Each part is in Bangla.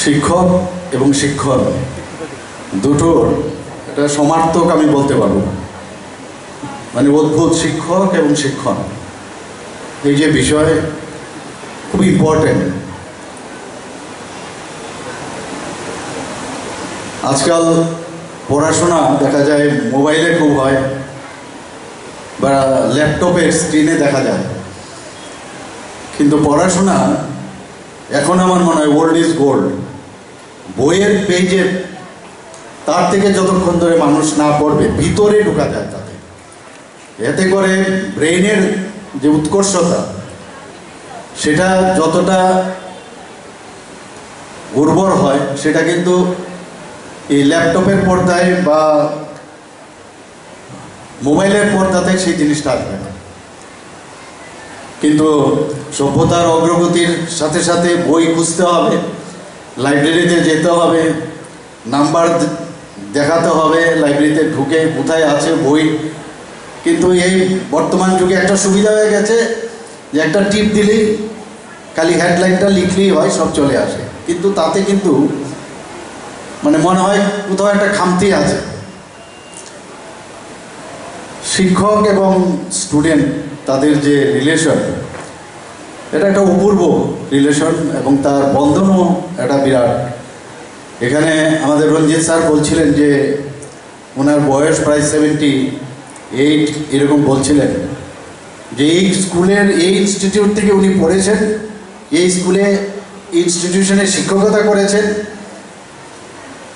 শিক্ষক এবং শিক্ষণ দুটোর একটা সমার্থক আমি বলতে পারবো। মানে অদ্ভুত শিক্ষক এবং শিক্ষণ এই যে বিষয় খুব ইম্পর্টেন্ট। আজকাল পড়াশোনা দেখা যায় মোবাইলে খুব হয় বা ল্যাপটপের স্ক্রিনে দেখা যায়, কিন্তু পড়াশোনা এখন আমার মনে হয় ওল্ড ইজ গোল্ড। বইয়ের পেজে তার থেকে যতক্ষণ ধরে মানুষ না পড়বে ভিতরে ঢোকা যায় তাতে, এতে করে ব্রেইনের যে উৎকর্ষতা সেটা যতটা উর্বর হয় সেটা কিন্তু এই ল্যাপটপের পর্দায় বা মোবাইলের পর্দাতে সেই জিনিসটা আসবে না। কিন্তু সভ্যতার অগ্রগতির সাথে সাথে বই খুঁজতে হবে, লাইব্রেরিতে যেতে হবে, নাম্বার দেখাতে হবে, লাইব্রেরিতে ঢুকে কোথায় আছে বই। কিন্তু এই বর্তমান যুগে একটা সুবিধা হয়ে গেছে যে একটা টিপ দিলেই খালি হেডলাইনটা লিখলেই হয়, সব চলে আসে। কিন্তু তাতে কিন্তু মানে মনে হয় কোথাও একটা খামতি আছে। শিক্ষক এবং স্টুডেন্ট তাদের যে রিলেশন, এটা একটা অপূর্ব রিলেশন এবং তার বন্ধনও একটা বিরাট। এখানে আমাদের রঞ্জিত স্যার বলছিলেন যে ওনার বয়স প্রায় 78 এরকম বলছিলেন, যে এই স্কুলের এই ইনস্টিটিউট থেকে উনি পড়েছেন, এই স্কুলে ইনস্টিটিউশনে শিক্ষকতা করেছেন।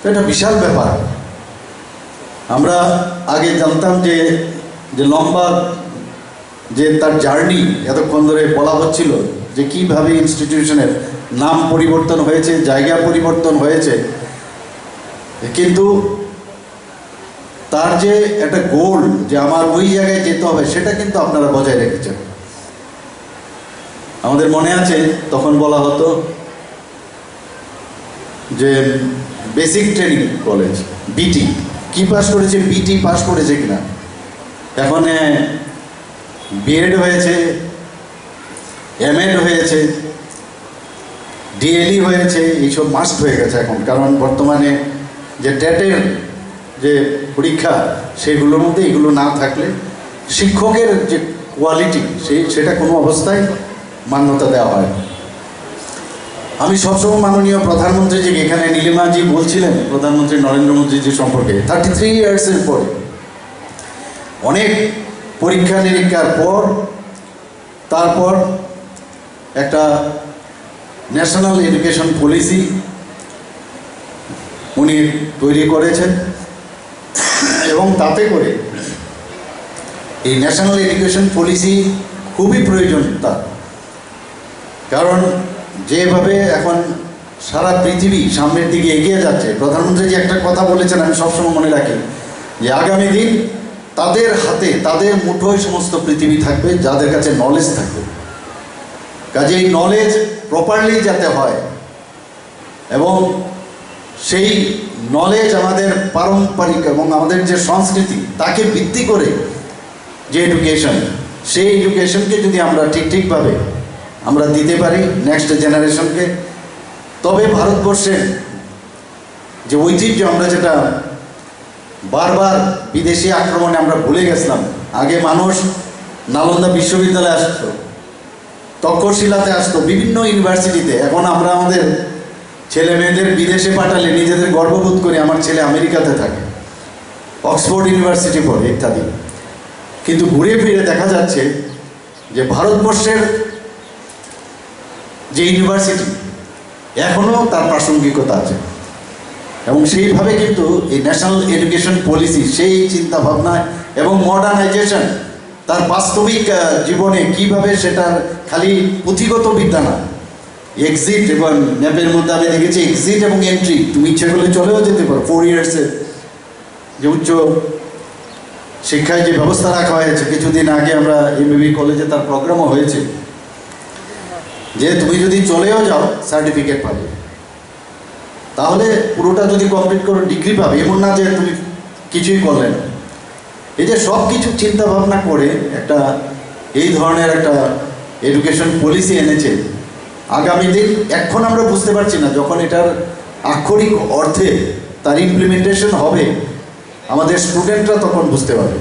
তো এটা বিশাল ব্যাপার। আমরা আগে জানতাম যে লম্বা যে তার জার্নি এতক্ষণ ধরে বলা হচ্ছিল যে কীভাবে ইনস্টিটিউশনের নাম পরিবর্তন হয়েছে, জায়গা পরিবর্তন হয়েছে, কিন্তু তার যে একটা গোল যে আমার ওই জায়গায় যেতে হবে সেটা কিন্তু আপনারা বজায় রেখেছেন। আমাদের মনে আছে তখন বলা হতো যে বেসিক ট্রেনিং কলেজ বিটি, কি পাস করেছে, বিটি পাস করেছে কিনা। এখন বিএড হয়েছে, এমএড হয়েছে, ডিএলই হয়েছে, এইসব মাস্ট হয়ে গেছে এখন। কারণ বর্তমানে যে টেটের যে পরীক্ষা সেগুলোর মধ্যে এগুলো না থাকলে শিক্ষকের যে কোয়ালিটি সেটা কোনো অবস্থায় মান্যতা দেওয়া হয়। আমি সবসময় মাননীয় প্রধানমন্ত্রী যে এখানে নীলিমাজি বলছিলেন প্রধানমন্ত্রী নরেন্দ্র মোদীজি সম্পর্কে, 33 ইয়ার্সের পরে অনেক পরীক্ষা নিরীক্ষার পর তারপর একটা ন্যাশনাল এডুকেশন পলিসি উনি তৈরি করেছেন এবং তাতে করে এই ন্যাশনাল এডুকেশন পলিসি খুবই প্রয়োজন তার। কারণ যেভাবে এখন সারা পৃথিবী সামনের দিকে এগিয়ে যাচ্ছে, প্রধানমন্ত্রী যে একটা কথা বলেছেন আমি সবসময় মনে রাখি যে আগামী দিন তাদের হাতে, তাদের মুঠোয় সমস্ত পৃথিবী থাকবে যাদের কাছে নলেজ থাকবে। কাজে এই নলেজ প্রপারলি যাতে হয় এবং সেই নলেজ আমাদের পারম্পরিক এবং আমাদের যে সংস্কৃতি তাকে ভিত্তি করে যে এডুকেশন, সেই এডুকেশনকে যদি আমরা ঠিকভাবে আমরা দিতে পারি নেক্সট জেনারেশনকে, তবে ভারতবর্ষের যে ঐতিহ্য আমরা যেটা বারবার বিদেশি আক্রমণে আমরা ভুলে গেছিলাম। আগে মানুষ নালন্দা বিশ্ববিদ্যালয়ে আসতো, তক্ষশিলাতে আসতো, বিভিন্ন ইউনিভার্সিটিতে। এখন আমরা আমাদের ছেলে মেয়েদের বিদেশে পাঠালে নিজেদের গর্ববোধ করি, আমার ছেলে আমেরিকাতে থাকে, অক্সফোর্ড ইউনিভার্সিটি পড়ে ইত্যাদি। কিন্তু ঘুরে ফিরে দেখা যাচ্ছে যে ভারতবর্ষের যে ইউনিভার্সিটি এখনও তার প্রাসঙ্গিকতা আছে এবং সেইভাবে কিন্তু এই ন্যাশনাল এডুকেশন পলিসি সেই চিন্তাভাবনা এবং মডার্নাইজেশন তার বাস্তবিক জীবনে কিভাবে সেটার খালি পুঁথিগত বিদ্যা না, এক্সিট এবং ন্যাপের মধ্যে আমি দেখেছি এক্সিট এবং এন্ট্রি, তুমি ইচ্ছে করলে চলেও যেতে পারো। 4 ইয়ার্সের যে উচ্চ শিক্ষায় যে ব্যবস্থা রাখা হয়েছে, কিছুদিন আগে আমরা এমবিবি কলেজে তার প্রোগ্রামও হয়েছে যে তুমি যদি চলেও যাও সার্টিফিকেট পাবে, তাহলে পুরোটা যদি কমপ্লিট করো ডিগ্রি পাবে, এমন না যে তুমি কিছুই করলে না। এই যে সব কিছু চিন্তা ভাবনা করে একটা এই ধরনের একটা এডুকেশন পলিসি এনেছে, আগামী দিন এখন আমরা বুঝতে পারছি না, যখন এটার আক্ষরিক অর্থে তার ইমপ্লিমেন্টেশন হবে আমাদের স্টুডেন্টরা তখন বুঝতে পারবে।